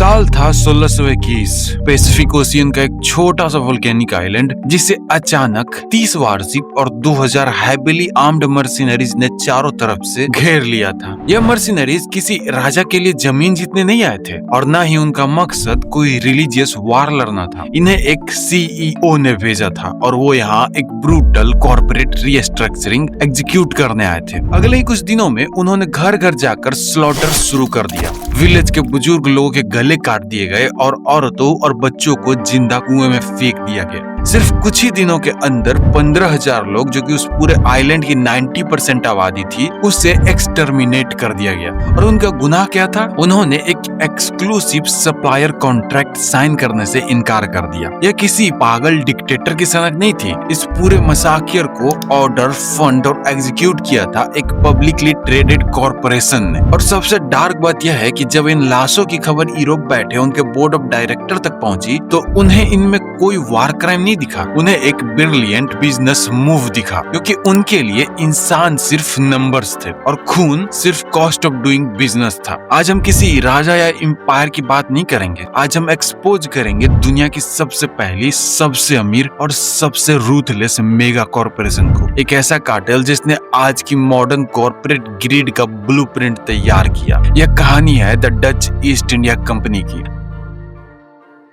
साल था 1621। Pacific ocean का एक छोटा सा वोल्केनिक आइलैंड जिसे अचानक 30 वारशिप और 2000 हैविली आर्म्ड मर्सिनरीज ने चारों तरफ से घेर लिया था। यह मर्सिनरीज किसी राजा के लिए जमीन जीतने नहीं आए थे और न ही उनका मकसद कोई रिलीजियस वार लड़ना था। इन्हें एक सीईओ ने भेजा था और वो यहाँ एक ब्रूटल कॉर्पोरेट रीस्ट्रक्चरिंग एग्जीक्यूट करने आए थे। अगले ही कुछ दिनों में उन्होंने घर घर जाकर स्लॉटर शुरू कर दिया। विलेज के बुजुर्ग लोगों के गले काट दिए गए और औरतों और बच्चों को जिंदा कुएं में फेंक दिया गया। सिर्फ कुछ ही दिनों के अंदर 15,000 लोग, जो कि उस पूरे आइलैंड की 90% आबादी थी, उसे एक्सटर्मिनेट कर दिया गया। और उनका गुनाह क्या था? उन्होंने एक एक्सक्लूसिव सप्लायर कॉन्ट्रैक्ट साइन करने से इनकार कर दिया। यह किसी पागल डिक्टेटर की सनक नहीं थी। इस पूरे मसाकियर को ऑर्डर, फंड और एग्जीक्यूट किया था एक पब्लिकली ट्रेडेड कॉर्पोरेशन ने। और सबसे डार्क बात यह है कि जब इन लाशों की खबर यूरोप बैठे उनके बोर्ड ऑफ डायरेक्टर तक पहुंची तो उन्हें इनमें कोई वार क्राइम नहीं दिखा। उन्हें एक ब्रिलियंट बिजनेस मूव दिखा, क्योंकि उनके लिए इंसान सिर्फ नंबर्स थे और खून सिर्फ कॉस्ट ऑफ डूइंग बिजनेस था। आज हम किसी राजा या एम्पायर की बात नहीं करेंगे। आज हम एक्सपोज करेंगे दुनिया की सबसे पहली, सबसे अमीर और सबसे रूथलेस मेगा कॉर्पोरेशन को। एक ऐसा कार्टेल जिसने आज की मॉडर्न कॉर्पोरेट ग्रिड का ब्लूप्रिंट तैयार किया। यह कहानी है the Dutch east India company की।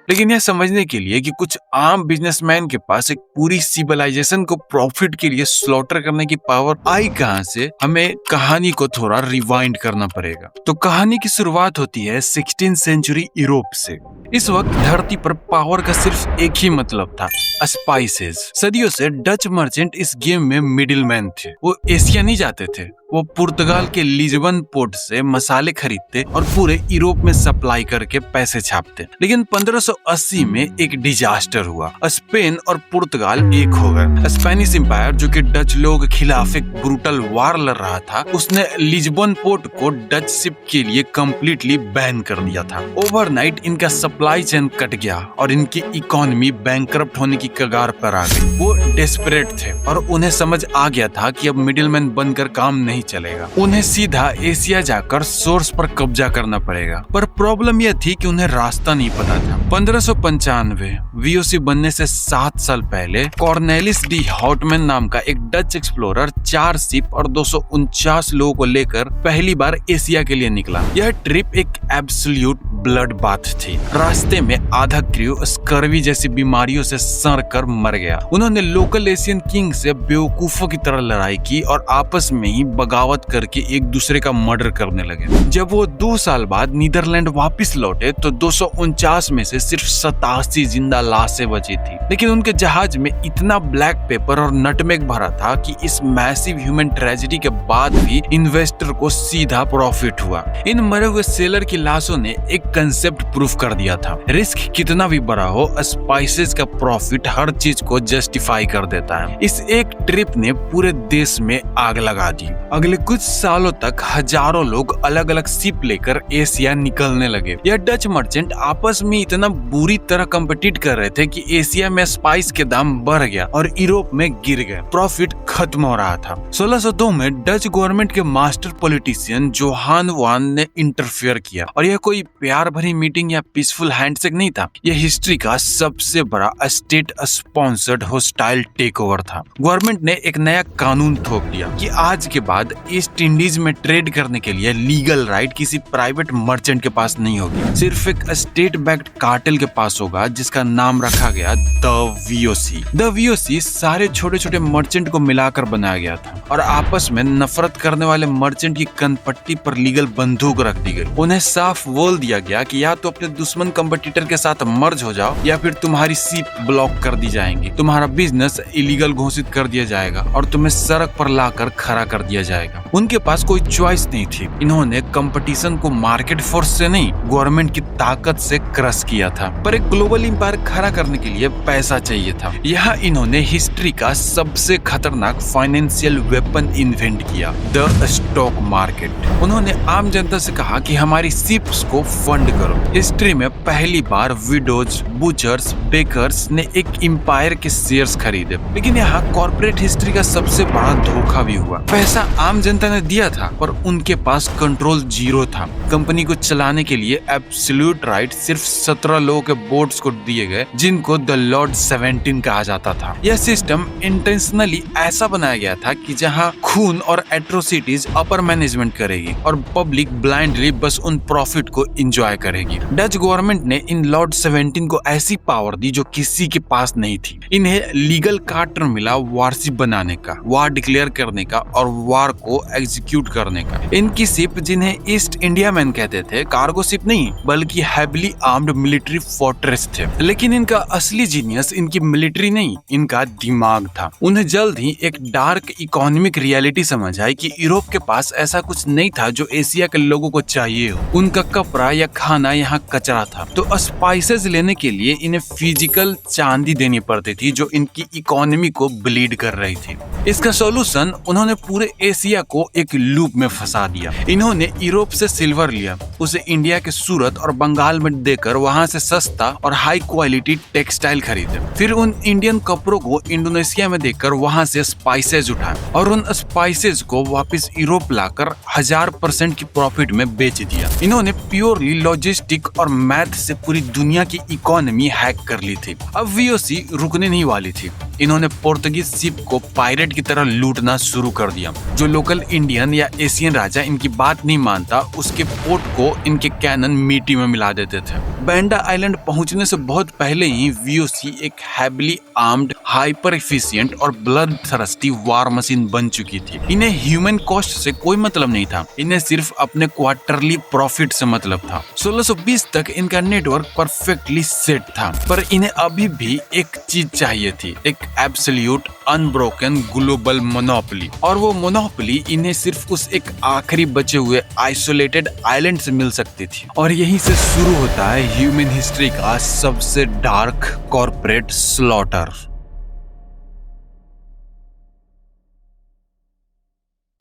लेकिन यह समझने के लिए कि कुछ आम बिजनेसमैन के पास एक पूरी सिविलाइजेशन को प्रॉफिट के लिए स्लॉटर करने की पावर आई कहां से, हमें कहानी को थोड़ा रिवाइंड करना पड़ेगा। तो कहानी की शुरुआत होती है 16th सेंचुरी यूरोप से। इस वक्त धरती पर पावर का सिर्फ एक ही मतलब था, स्पाइसेस। सदियों से डच मर्चेंट इस गेम में मिडिलमैन थे। वो एशिया नहीं जाते थे, वो पुर्तगाल के लिस्बन पोर्ट से मसाले खरीदते और पूरे यूरोप में सप्लाई करके पैसे छापते। लेकिन 1580 में एक डिजास्टर हुआ। स्पेन और पुर्तगाल एक हो गए। स्पेनिश एम्पायर, जो कि डच लोगों के खिलाफ एक ब्रूटल वार लड़ रहा था, उसने लिस्बन पोर्ट को डच शिप के लिए कम्प्लीटली बैन कर दिया था। ओवरनाइट इनका सप्लाई चेन कट गया और इनकी इकोनॉमी बैंकरप्ट होने की कगार पर आ गई। वो डेस्परेट थे और उन्हें समझ आ गया था कि अब मिडिलमैन बनकर काम नहीं चलेगा। उन्हें सीधा एशिया जाकर सोर्स पर कब्जा करना पड़ेगा। पर प्रॉब्लम यह थी कि उन्हें रास्ता नहीं पता था। 1595 वीओसी बनने से 7 साल पहले कॉर्नेलिस डी हॉटमैन नाम का एक डच एक्सप्लोरर 4 शिप और 249 लोगों को लेकर पहली बार एशिया के लिए निकला। यह ट्रिप एक एब्सोल्यूट ब्लड बाथ थी। रास्ते में आधा क्रू स्कर्वी जैसी बीमारियों से सड़ कर मर गया। उन्होंने लोकल एशियन किंग से बेवकूफों की तरह लड़ाई की और आपस में ही बगावत करके एक दूसरे का मर्डर करने लगे। जब वो 2 साल बाद नीदरलैंड वापस लौटे तो 249 में से सिर्फ 87 जिंदा लाशें बची थी। लेकिन उनके जहाज में इतना ब्लैक पेपर और नटमेग भरा था कि इस मैसिव ह्यूमन ट्रेजेडी के बाद भी इन्वेस्टर को सीधा प्रॉफिट हुआ। इन मरे हुए सेलर की लाशों ने एक कंसेप्ट प्रूफ कर दिया था, रिस्क कितना भी बड़ा हो, स्पाइसेस का प्रॉफिट हर चीज को जस्टिफाई कर देता है। इस एक ट्रिप ने पूरे देश में आग लगा दी। अगले कुछ सालों तक हजारों लोग अलग अलग शिप लेकर एशिया निकलने लगे। यह डच मर्चेंट आपस में इतना बुरी तरह कम्पिटिट कर रहे थे कि एशिया में स्पाइस के दाम बढ़ गया और यूरोप में गिर गए। प्रॉफिट खत्म हो रहा था। 1602 में डच गवर्नमेंट के मास्टर पॉलिटिशियन जोहान वान ने इंटरफेयर किया और यह कोई प्यार भरी मीटिंग या पीसफुल हैंडशेक नहीं था। यह हिस्ट्री का सबसे बड़ा state sponsored hostile takeover था। गवर्नमेंट ने एक नया कानून थोप दिया कि आज के बाद ईस्ट इंडीज में ट्रेड करने के लिए लीगल राइट किसी प्राइवेट मर्चेंट के पास नहीं होगी, सिर्फ एक स्टेट बैक्ड कार्टेल के पास होगा, जिसका नाम रखा गया द वीओसी। द वीओसी सारे छोटे छोटे मर्चेंट को मिलाकर बनाया गया था और आपस में नफरत करने वाले मर्चेंट की कनपट्टी पर लीगल बंदूक रख दी गई। उन्हें साफ बोल दिया गया कि या तो अपने दुश्मन कंपटीटर के साथ मर्ज हो जाओ या फिर तुम्हारी शिप ब्लॉक कर दी जाएंगी, तुम्हारा बिजनेस इलीगल घोषित कर दिया जाएगा और तुम्हें सड़क पर लाकर खड़ा कर दिया जाएगा। उनके पास कोई चॉइस नहीं थी। इन्होंने कंपटीशन को मार्केट फोर्स से नहीं, गवर्नमेंट की ताकत से क्रश किया था। पर एक ग्लोबल एम्पायर खड़ा करने के लिए पैसा चाहिए था। यहाँ इन्होंने हिस्ट्री का सबसे खतरनाक फाइनेंशियल वेपन इन्वेंट किया, द स्टॉक मार्केट। उन्होंने आम जनता से कहा कि हमारी शिप्स को फंड करो। हिस्ट्री में पहली बार विडोज, बुचर्स, बेकर्स ने एक एम्पायर के शेयर्स खरीदे। लेकिन यहाँ कॉर्पोरेट हिस्ट्री का सबसे बड़ा धोखा भी हुआ। पैसा आम जनता ने दिया था पर उनके पास कंट्रोल जीरो था। कंपनी को चलाने के लिए एब्सोल्यूट राइट सिर्फ 17 लोगों के बोर्ड्स को दिए गए, जिनको द लॉर्ड 17 कहा जाता था। यह सिस्टम इंटेंशनली ऐसा बनाया गया था कि जहां खून और एट्रोसिटीज अपर मैनेजमेंट करेगी और पब्लिक ब्लाइंडली बस उन प्रॉफिट को एंजॉय करेगी। डच गवर्नमेंट ने इन लॉर्ड 17 को ऐसी पावर दी जो किसी के पास नहीं थी। इन्हें लीगल कार्टर मिला वारशिप बनाने का, वार डिक्लेयर करने का और वार को एग्जीक्यूट करने का। इनकी शिप, जिन्हें ईस्ट इंडिया मैन कहते थे, कार्गो शिप नहीं बल्कि हैविली आर्म्ड मिलिट्री फोर्ट्रेस थे। लेकिन इनका असली जीनियस इनकी मिलिट्री नहीं, इनका दिमाग था। उन्हें जल्द ही एक डार्क इकोनॉमिक रियलिटी समझ आई कि यूरोप के पास ऐसा कुछ नहीं था जो एशिया के लोगों को चाहिए हो। उनका कपड़ा या खाना यहाँ कचरा था, तो स्पाइसेस लेने के लिए इन्हें फिजिकल चांदी देनी पड़ती थी जो इनकी इकोनॉमी को ब्लीड कर रही थी। इसका सॉल्यूशन उन्होंने पूरे एशिया को एक लूप में फंसा दिया। इन्होंने यूरोप से सिल्वर लिया, उसे इंडिया के सूरत और बंगाल में देकर वहां से सस्ता और हाई क्वालिटी टेक्सटाइल खरीदे। फिर उन इंडियन कपड़ों को इंडोनेशिया में देकर वहां से स्पाइसेस उठाए और उन स्पाइसेस को वापस यूरोप लाकर 1000% की प्रॉफिट में बेच दिया। इन्होंने प्योरली लॉजिस्टिक और मैथ से पूरी दुनिया की इकोनॉमी हैक कर ली थी। अब वीओसी रुकने नहीं वाली थी। इन्होंने पोर्तुगीज शिप को पायरेट की तरह लूटना शुरू कर दिया। जो लोकल इंडियन या एशियन राजा इनकी बात नहीं मानता, उसके पोर्ट को इनके कैनन मिट्टी में मिला देते थे। बैंडा आइलैंड पहुंचने से बहुत पहले ही वीओसी एक हैविली आर्म्ड, हाइपर एफिशिएंट और ब्लड थर्स्टी वार मशीन बन चुकी थी। इन्हें ह्यूमन कॉस्ट से कोई मतलब नहीं था, इन्हें सिर्फ अपने क्वार्टरली प्रॉफिट से मतलब था। 1620 तक इनका नेटवर्क परफेक्टली सेट था, पर इन्हें अभी भी एक चीज चाहिए थी, एक एब्सोल्यूट अनब्रोकन ग्लोबल मोनोपोली। और वो मोनोपोली इन्हें सिर्फ उस एक आखिरी बचे हुए आइसोलेटेड आइलैंड से मिल सकती थी। और यहीं से शुरू होता है ह्यूमन हिस्ट्री का सबसे डार्क कॉर्पोरेट स्लॉटर।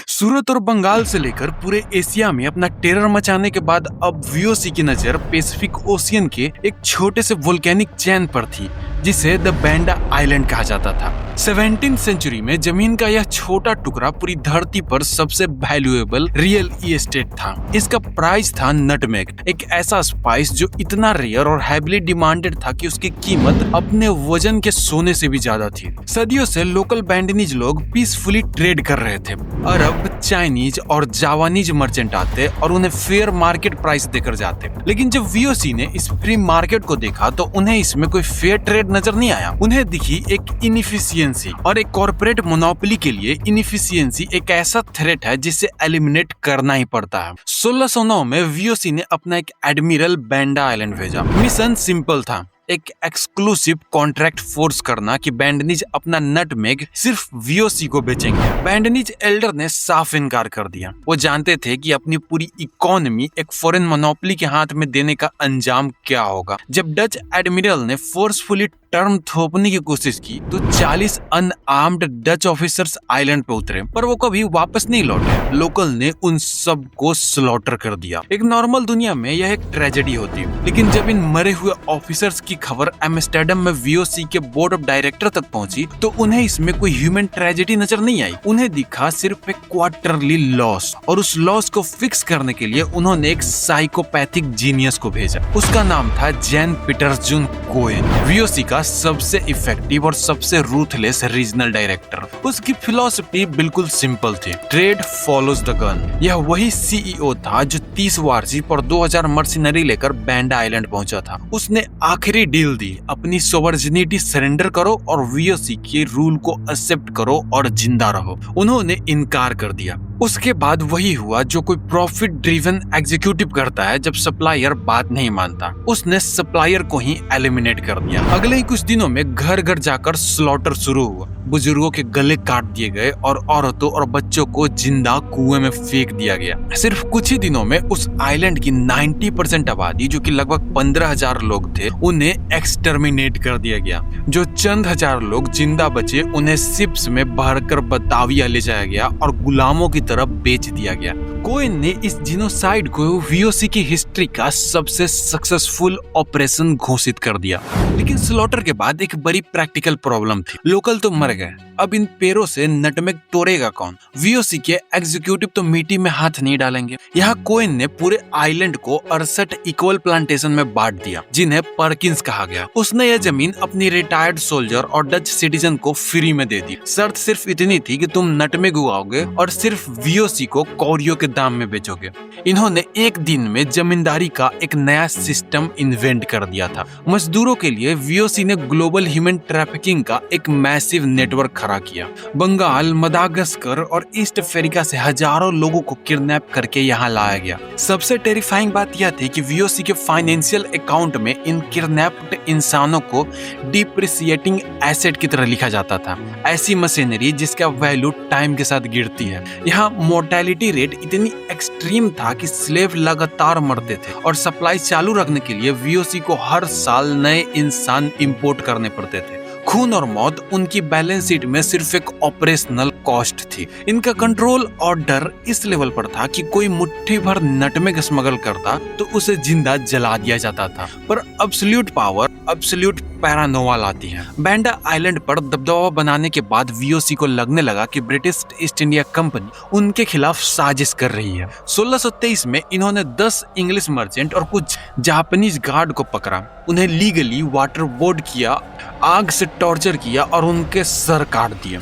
सूरत और बंगाल से लेकर पूरे एशिया में अपना टेरर मचाने के बाद अब वीओसी की नजर पैसिफिक ओशियन के एक छोटे से वोल्केनिक चैन पर थी, जिसे द बैंडा आइलैंड कहा जाता था। 17th सेंचुरी में जमीन का यह छोटा टुकड़ा पूरी धरती पर सबसे वैल्यूएबल रियल एस्टेट था। इसका प्राइस था नटमेग, एक ऐसा स्पाइस जो इतना रेयर और हैविली डिमांडेड था कि उसकी कीमत अपने वजन के सोने से भी ज्यादा थी। सदियों से लोकल बैंडनीज लोग पीसफुली ट्रेड कर रहे थे। अरब, चाइनीज और जावानीज मर्चेंट आते और उन्हें फेयर मार्केट प्राइस देकर जाते। लेकिन जब वीओसी ने इस फ्री मार्केट को देखा तो उन्हें इसमें कोई फेयर ट्रेड नजर नहीं आया। उन्हें दिखी एक इनएफिशिएंसी, और एक कॉर्पोरेट मोनोपोली के लिए इनएफिशिएंसी एक ऐसा थ्रेट है जिसे एलिमिनेट करना ही पड़ता है। 1609 में वीओसी ने अपना एक एडमिरल बैंडा आइलैंड भेजा। मिशन सिंपल था, एक एक्सक्लूसिव कॉन्ट्रैक्ट फोर्स करना कि बैंडनीज अपना नटमेग सिर्फ वीओसी को बेचेंगे। बैंडनीज एल्डर ने साफ इनकार कर दिया। वो जानते थे कि अपनी पूरी इकोनॉमी एक फॉरेन मोनोपोली के हाथ में देने का अंजाम क्या होगा। जब डच एडमिरल ने फोर्सफुली टर्म थोपने की कोशिश की तो 40 अनआर्म्ड डच ऑफिसर्स आइलैंड पे उतरे, पर वो कभी वापस नहीं लौटे। लोकल ने उन सब को स्लॉटर कर दिया। एक नॉर्मल दुनिया में यह एक ट्रेजेडी होती, लेकिन जब इन मरे हुए ऑफिसर्स की खबर एम्स्टर्डम में वीओसी के बोर्ड ऑफ डायरेक्टर तक पहुंची तो उन्हें इसमें कोई ह्यूमन ट्रेजेडी नजर नहीं आई। उन्हें दिखा सिर्फ एक क्वार्टरली लॉस, और उस लॉस को फिक्स करने के लिए उन्होंने एक साइकोपैथिक जीनियस को भेजा। उसका नाम था जैन पीटर्स कोएन, वीओसी का सबसे इफेक्टिव और सबसे रूथलेस रीजनल डायरेक्टर। उसकी फिलॉसफी बिल्कुल सिंपल थी, ट्रेड फॉलोज द गन। यह वही सीईओ था जो 30 वारशिप और 2000 मर्सिनरी लेकर बैंडा आइलैंड पहुंचा था। उसने आखिरी डील दी, अपनी सोवर्जिनिटी सरेंडर करो और वीओसी के रूल को एक्सेप्ट करो और जिंदा रहो। उन्होंने इनकार कर दिया। उसके बाद वही हुआ जो कोई प्रॉफिट ड्रिवन एग्जीक्यूटिव करता है जब सप्लायर बात नहीं मानता। उसने सप्लायर को ही एलिमिनेट कर दिया। अगले ही कुछ दिनों में घर घर जाकर स्लॉटर शुरू हुआ। बुजुर्गों के गले काट दिए गए और औरतों और बच्चों को जिंदा कुएं में फेंक दिया गया। सिर्फ कुछ ही दिनों में उस आइलैंड की 90% आबादी, जो कि लगभग 15,000 लोग थे, उन्हें एक्सटर्मिनेट कर दिया गया। जो चंद हजार लोग जिंदा बचे उन्हें शिप्स में भरकर बताविया ले जाया गया और गुलामों की तरफ बेच दिया गया। कोएन ने इस जिनोसाइड को वीओसी की हिस्ट्री का सबसे सक्सेसफुल ऑपरेशन घोषित कर दिया। लेकिन स्लॉटर के बाद एक बड़ी प्रैक्टिकल प्रॉब्लम थी। लोकल तो मर गए, अब इन पेड़ों से नटमेग तोड़ेगा कौन? वीओसी के एग्जीक्यूटिव तो मिट्टी में हाथ नहीं डालेंगे। यहाँ कोएन ने पूरे आइलैंड को 68 इक्वल प्लांटेशन में बांट दिया, जिन्हें पर्किंस कहा गया। उसने यह जमीन अपनी रिटायर्ड सोल्जर और डच सिटीजन को फ्री में दे दी। शर्त सिर्फ इतनी थी कि तुम नटमेग उगाओगे और सिर्फ वीओसी को कौड़ियों के दाम में बेचोगे। इन्होंने एक दिन में जमींदारी का एक नया सिस्टम इन्वेंट कर दिया था। मजदूरों के लिए वीओसी ने ग्लोबल ह्यूमन ट्रैफिकिंग का एक मैसिव नेटवर्क खड़ा किया। बंगाल, मदागास्कर और ईस्ट अफ्रीका से हजारों लोगों को किडनैप करके यहाँ लाया गया। सबसे टेरिफाइंग बात यह थी कि वीओसी के फाइनेंशियल अकाउंट में इन किडनैप्ड इंसानों को डिप्रिसिएटिंग एसेट की तरह लिखा जाता था। ऐसी मशीनरी जिसका वैल्यू टाइम के साथ गिरती है। यहाँ मोर्टेलिटी रेट इतनी एक्सट्रीम था कि स्लेव लगातार मरते थे और सप्लाई चालू रखने के लिए वीओसी को हर साल नए इंसान इंपोर्ट करने पड़ते थे। खून और मौत उनकी बैलेंस शीट में सिर्फ एक ऑपरेशनल कॉस्ट थी। इनका कंट्रोल और डर इस लेवल पर था कि कोई मुट्ठी भर नटमेग स्मगल करता तो उसे जिंदा जला दिया जाता था। पर अब्सोल्यूट पावर अब्सोल्यूट पैरानोवा लाती है। बैंडा आइलैंड पर दबदबा बनाने के बाद वीओसी को लगने लगा कि ब्रिटिश ईस्ट इंडिया कंपनी उनके खिलाफ साजिश कर रही है। 1623 में इन्होंने 10 इंग्लिश मर्चेंट और कुछ जापानीज गार्ड को पकड़ा। उन्हें लीगली वाटर बोर्ड किया, आग से टॉर्चर किया और उनके सर काट दिए।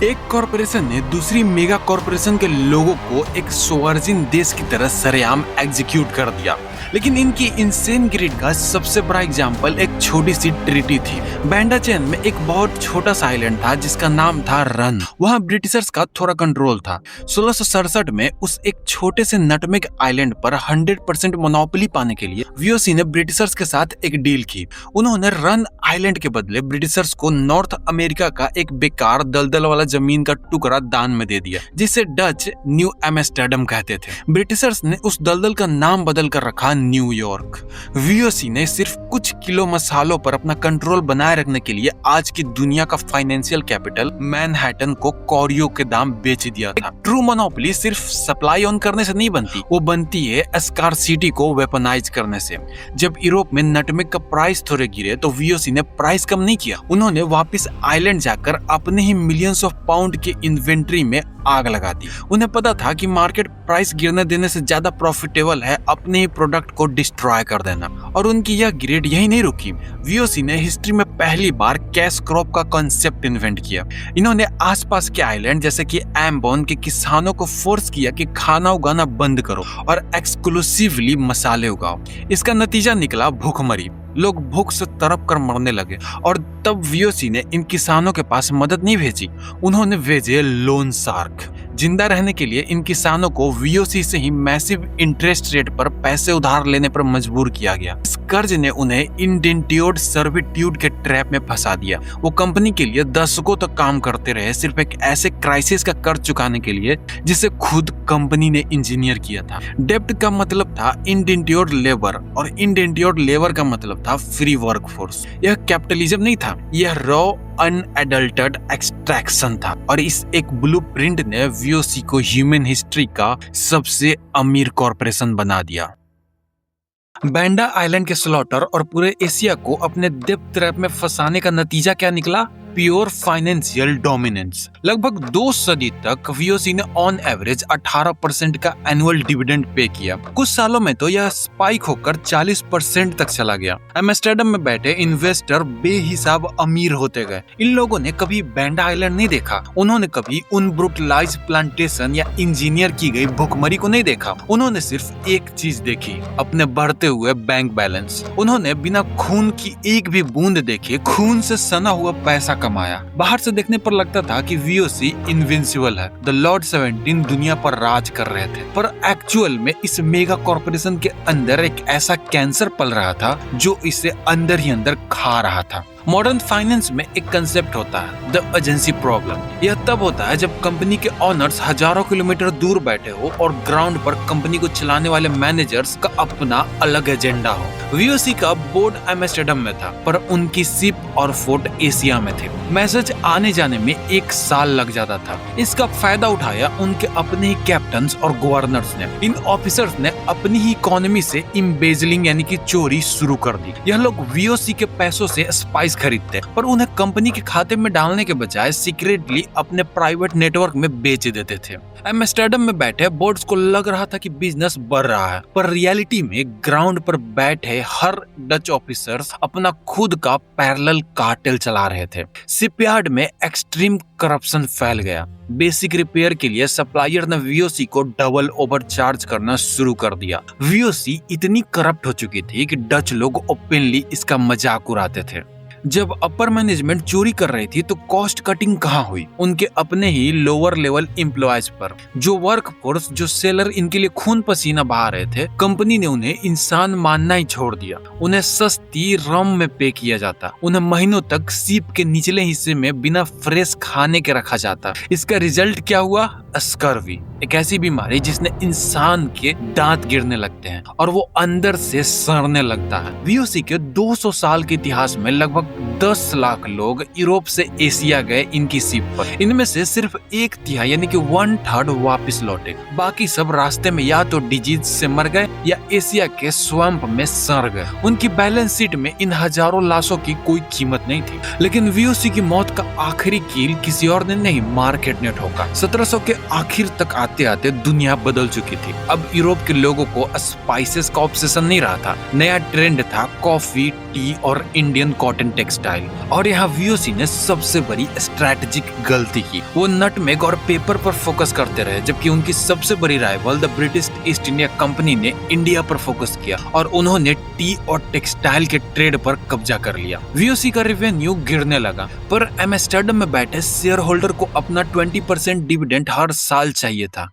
एक कॉरपोरेशन ने दूसरी मेगा कॉरपोरेशन के लोगों को एक सोवर्जिन देश की तरह सरेआम एग्जीक्यूट कर दिया। लेकिन इनकी इंसेन ग्रिड का सबसे बड़ा एग्जाम्पल एक छोटी सी ट्रीटी थी। बैंडा चेन में एक बहुत छोटा सा आइलैंड था जिसका नाम था रन। वहाँ ब्रिटिशर्स का थोड़ा कंट्रोल था। 1667 में उस एक छोटे से नटमेग आइलैंड पर 100% मोनोपोली पाने के लिए वीओसी ने ब्रिटिशर्स के साथ एक डील की। उन्होंने रन आइलैंड के बदले ब्रिटिशर्स को नॉर्थ अमेरिका का एक बेकार दलदल वाला जमीन का टुकड़ा दान में दे दिया, जिसे डच न्यू एम्स्टर्डम कहते थे। ब्रिटिशर्स ने उस दलदल का नाम बदल कर रखा न्यूयॉर्क। वीओसी ने सिर्फ कुछ किलो मसालों पर अपना कंट्रोल बनाए रखने के लिए आज की दुनिया का फाइनेंशियल कैपिटल मैनहट्टन को कौड़ियों के दाम बेच दिया था। ट्रू मोनोपोली सिर्फ सप्लाई ऑन करने से नहीं बनती, वो बनती है स्कार्सिटी को वेपनाइज करने से। जब यूरोप में नटमेग का प्राइस थोड़े गिरे तो वीओसी ने प्राइस कम नहीं किया। उन्होंने वापस आइलैंड जाकर अपने ही मिलियंस ऑफ पाउंड के इन्वेंट्री में आग लगा दी। उन्हें पता था कि मार्केट प्राइस गिरने देने से ज्यादा प्रॉफिटेबल है अपने ही प्रोडक्ट को डिस्ट्रॉय कर देना। और उनकी यह ग्रेड यही नहीं रुकी। वीओसी ने हिस्ट्री में पहली बार कैश क्रॉप का कॉन्सेप्ट इन्वेंट किया। इन्होंने आसपास के आइलैंड जैसे कि एम्बोन के किसानों को फोर्स किया कि खाना उगाना बंद करो और एक्सक्लूसिवली मसाले उगाओ। इसका नतीजा निकला भूखमरी। लोग भूख से तड़प कर मरने लगे और तब वीओसी ने इन किसानों के पास मदद नहीं भेजी, उन्होंने भेजे लोन शार्क। जिंदा रहने के लिए इन किसानों को वीओसी से ही मैसिव इंटरेस्ट रेट पर पैसे उधार लेने पर मजबूर किया गया। इस कर्ज ने उन्हें इंडेंट्योर्ड सर्विट्यूड के ट्रैप में फंसा दिया। वो कंपनी के लिए दशकों तक काम करते रहे, सिर्फ एक ऐसे क्राइसिस का कर्ज चुकाने के लिए जिसे खुद कंपनी ने इंजीनियर किया था। डेब्ट का मतलब था इंडेंट्योर्ड लेबर और इंडेंट्योर्ड लेबर का मतलब था फ्री वर्कफोर्स। यह कैपिटलिज्म नहीं था, यह रॉ अनएडल्टेड एक्सट्रैक्शन था। और इस एक ब्लूप्रिंट ने वीओसी को ह्यूमन हिस्ट्री का सबसे अमीर कॉरपोरेशन बना दिया। बैंडा आइलैंड के स्लॉटर और पूरे एशिया को अपने डेब्ट ट्रैप में फंसाने का नतीजा क्या निकला? Pure financial dominance. लगभग 2 सदी तक वीओसी ने ऑन एवरेज 18% का एनुअल डिविडेंड पे किया। कुछ सालों में तो यह स्पाइक होकर 40% तक चला गया। एम्स्टर्डम में बैठे इन्वेस्टर बेहिसाब अमीर होते गए। इन लोगों ने कभी बैंडा आइलैंड नहीं देखा, उन्होंने कभी उन ब्रूटलाइज प्लांटेशन या इंजीनियर की गई भुखमरी को नहीं देखा। उन्होंने सिर्फ एक चीज देखी, अपने बढ़ते हुए बैंक बैलेंस। उन्होंने बिना खून की एक भी बूंद देखे खून से सना हुआ पैसा कमाया। बाहर से देखने पर लगता था कि वीओसी इनविंसिबल है, द लॉर्ड 17 दुनिया पर राज कर रहे थे। पर एक्चुअल में इस मेगा कॉर्पोरेशन के अंदर एक ऐसा कैंसर पल रहा था जो इसे अंदर ही अंदर खा रहा था। मॉडर्न फाइनेंस में एक कंसेप्ट होता है, द एजेंसी प्रॉब्लम। यह तब होता है जब कंपनी के ओनर्स हजारों किलोमीटर दूर बैठे हो और ग्राउंड पर कंपनी को चलाने वाले मैनेजर्स का अपना अलग एजेंडा हो। वीओसी का बोर्ड एम्स्टर्डम में था, पर उनकी शिप और फोर्ट एशिया में थे। मैसेज आने जाने में 1 साल लग जाता था। इसका फायदा उठाया उनके अपने ही कैप्टन और गवर्नर्स ने। इन ऑफिसर्स ने अपनी ही इकोनॉमी से एम्बेजलिंग यानी कि चोरी शुरू कर दी। यह लोग वीओसी के पैसों से स्पाइस खरीदते, पर उन्हें कंपनी के खाते में डालने के बजाय सीक्रेटली अपने प्राइवेट नेटवर्क में बेच देते थे। एम्स्टर्डम में बैठे बोर्ड्स को लग रहा था कि बिजनेस बढ़ रहा है, पर रियलिटी में ग्राउंड पर बैठे हर डच ऑफिसर्स अपना खुद का पैरेलल कार्टेल चला रहे थे। शिपयार्ड में एक्सट्रीम करप्शन फैल गया। बेसिक रिपेयर के लिए सप्लायर ने वीओसी को डबल ओवरचार्ज करना शुरू कर दिया। वीओसी इतनी करप्ट हो चुकी थी कि डच लोग ओपनली इसका मजाक उड़ाते थे। जब अपर मैनेजमेंट चोरी कर रही थी तो कॉस्ट कटिंग कहाँ हुई? उनके अपने ही लोअर लेवल एम्प्लॉयज पर। जो वर्क फोर्स, जो सेलर इनके लिए खून पसीना बहा रहे थे, कंपनी ने उन्हें इंसान मानना ही छोड़ दिया। उन्हें सस्ती रम में पे किया जाता, उन्हें महीनों तक सीप के निचले हिस्से में बिना फ्रेश खाने के रखा जाता। इसका रिजल्ट क्या हुआ? स्कर्वी, एक ऐसी बीमारी जिसने इंसान के दांत गिरने लगते हैं और वो अंदर से सड़ने लगता है। वीओसी के 200 साल के इतिहास में लगभग 10 लाख लोग यूरोप से एशिया गए इनकी शिप पर। इनमें से सिर्फ 1/3 यानी कि 1/3 वापस लौटे। बाकी सब रास्ते में या तो डिजीज से मर गए या एशिया के स्वैम्प में सड़ गए। उनकी बैलेंस शीट में इन हजारों लाशों की कोई कीमत नहीं थी। लेकिन वीओसी की मौत का आखिरी कील किसी और ने नहीं, मार्केट ने ठोका। 1700 के आखिर तक आते आते दुनिया बदल चुकी थी। अब यूरोप के लोगों को स्पाइसेस का ऑब्सेशन नहीं रहा था। नया ट्रेंड था कॉफी, टी और इंडियन कॉटन टेक्सटाइल। और यहाँ वीओसी ने सबसे बड़ी स्ट्रैटेजिक गलती की। वो नटमेग और पेपर पर फोकस करते रहे, जबकि उनकी सबसे बड़ी rival the British east India company ने इंडिया पर फोकस किया और उन्होंने टी और टेक्सटाइल के ट्रेड पर कब्जा कर लिया। वीओसी का रेवेन्यू गिरने लगा, पर एम्स्टर्डम में बैठे शेयर होल्डर को अपना 20% डिविडेंड हर साल चाहिए था।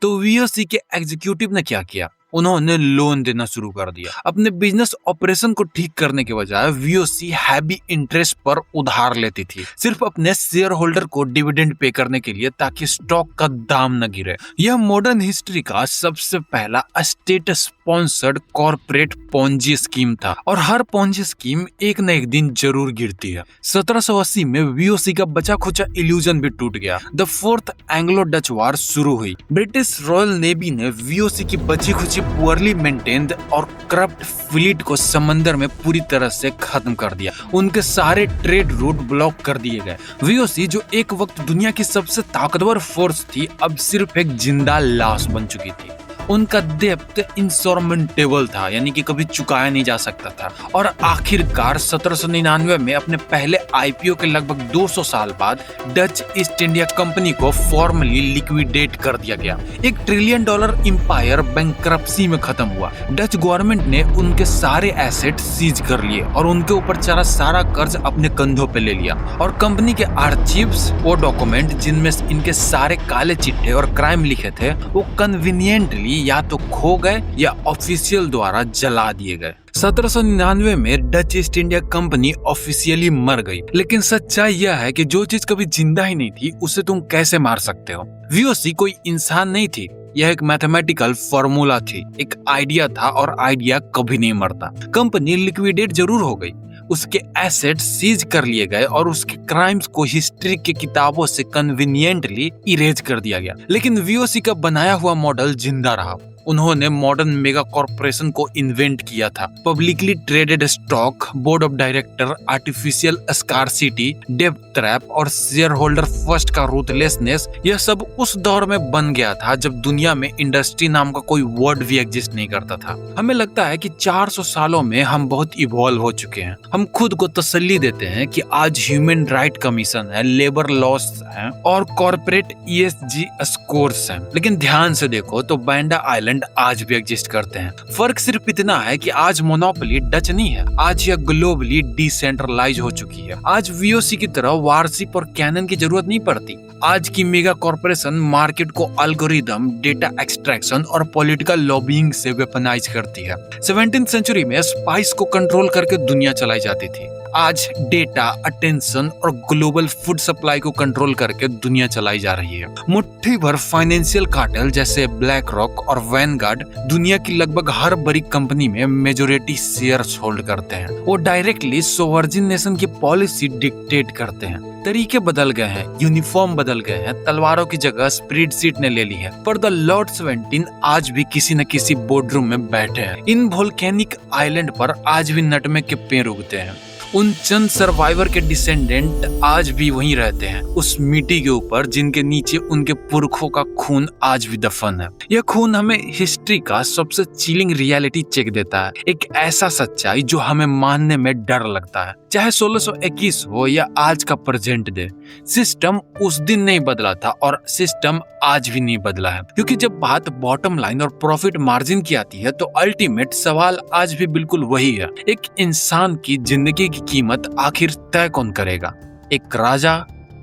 तो वीओसी के एग्जीक्यूटिव ने क्या किया? उन्होंने लोन देना शुरू कर दिया। अपने बिजनेस ऑपरेशन को ठीक करने के बजाय वीओसी हैवी इंटरेस्ट पर उधार लेती थी, सिर्फ अपने शेयर होल्डर को डिविडेंड पे करने के लिए, ताकि स्टॉक का दाम न गिरे। यह मॉडर्न हिस्ट्री का सबसे पहला state sponsored corporate Ponzi scheme था, और हर पोंजी स्कीम एक न एक दिन जरूर गिरती है। 1780 में वीओसी का बचा खुचा इल्यूजन भी टूट गया। द फोर्थ एंग्लो डच वार शुरू हुई। ब्रिटिश रॉयल नेवी ने वीओसी की बची खुची पुअरली मेंटेन्ड और करप्ट फ्लीट को समंदर में पूरी तरह से खत्म कर दिया। उनके सारे ट्रेड रूट ब्लॉक कर दिए गए। वीओसी, जो एक वक्त दुनिया की सबसे ताकतवर फोर्स थी, अब सिर्फ एक जिंदा लाश बन चुकी थी। उनका डेप्थ इंसॉर्मेंटेबल था, यानी कि कभी चुकाया नहीं जा सकता था। और आखिरकार 1799 में अपने पहले आईपीओ के लगभग 200 साल बाद डच ईस्ट इंडिया कंपनी को फॉर्मली लिक्विडेट कर दिया गया। $1 ट्रिलियन एम्पायर बैंकरप्सी में खत्म हुआ। डच गवर्नमेंट ने उनके सारे एसेट सीज कर लिए और उनके ऊपर चढ़ा सारा कर्ज अपने कंधों पे ले लिया। और कंपनी के आर्चीव्स, वो डॉक्यूमेंट जिनमें इनके सारे काले चिट्ठे और क्राइम लिखे थे, वो कन्वीनियंटली या तो खो गए या ऑफिशियल द्वारा जला दिए गए। 1799 में Dutch east India company officially मर गई। लेकिन सच्चाई यह है कि जो चीज कभी जिंदा ही नहीं थी, उसे तुम कैसे मार सकते हो? वीओसी कोई इंसान नहीं थी, यह एक मैथमेटिकल फॉर्मूला थी, एक आइडिया था, और आइडिया कभी नहीं मरता। कंपनी लिक्विडेट जरूर हो गई, उसके एसेट सीज कर लिए गए और उसके क्राइम्स को हिस्ट्री की किताबों से कन्वीनियंटली इरेज कर दिया गया, लेकिन वीओसी का बनाया हुआ मॉडल जिंदा रहा। उन्होंने मॉडर्न मेगा कॉर्पोरेशन को इन्वेंट किया था। Publicly traded stock, board of director, artificial scarcity, डेब्ट ट्रैप और शेयर होल्डर फर्स्ट का रूथलेसनेस, यह सब उस दौर में बन गया था जब दुनिया में इंडस्ट्री नाम का कोई वर्ड भी एग्जिस्ट नहीं करता था। हमें लगता है कि 400 सालों में हम बहुत इवॉल्व हो चुके हैं। हम खुद को तसल्ली देते हैं कि आज ह्यूमन राइट कमीशन है, लेबर लॉस है और कॉर्पोरेट ESG स्कोर्स हैं। लेकिन ध्यान से देखो तो बैंडा आइलैंड आज भी एग्जिस्ट करते हैं। फर्क सिर्फ इतना है कि आज मोनोपोली डच नहीं है, आज यह ग्लोबली डिसेंट्रलाइज हो चुकी है। आज वीओसी की तरह वारशिप और कैनन की जरूरत नहीं पड़ती। आज की मेगा कॉर्पोरेशन मार्केट को एल्गोरिदम, डेटा एक्सट्रैक्शन और पॉलिटिकल लॉबिंग से वेपनाइज करती है। 17th सेंचुरी में स्पाइस को कंट्रोल करके दुनिया चलाई जाती थी। आज डेटा, अटेंशन और ग्लोबल फूड सप्लाई को कंट्रोल करके दुनिया चलाई जा रही है। मुट्ठी भर फाइनेंशियल कार्टेल जैसे ब्लैक रॉक और वैनगार्ड दुनिया की लगभग हर बड़ी कंपनी में मेजोरिटी शेयर्स होल्ड करते हैं। वो डायरेक्टली सोवर्जिन नेशन की पॉलिसी डिक्टेट करते हैं। तरीके बदल गए हैं, यूनिफॉर्म बदल गए हैं, तलवारों की जगह स्प्रेडशीट ने ले ली है, पर द लॉर्ड 17 आज भी किसी न किसी बोर्डरूम में बैठे हैं। इन वोल्केनिक आइलैंड पर आज भी नटमेग के पेड़ उगते हैं। उन चंद सर्वाइवर के डिसेंडेंट आज भी वहीं रहते हैं, उस मिट्टी के ऊपर जिनके नीचे उनके पुरखों का खून आज भी दफन है। यह खून हमें हिस्ट्री का सबसे चिलिंग रियलिटी चेक देता है, एक ऐसा सच्चाई जो हमें मानने में डर लगता है। चाहे 1621 हो या आज का प्रेजेंट डे, सिस्टम उस दिन नहीं बदला था और सिस्टम आज भी नहीं बदला है। क्योंकि जब बात बॉटम लाइन और प्रॉफिट मार्जिन की आती है तो अल्टीमेट सवाल आज भी बिल्कुल वही है, एक इंसान की जिंदगी की कीमत आखिर तय कौन करेगा? एक राजा,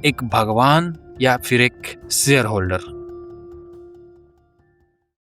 एक भगवान या फिर एक शेयर होल्डर?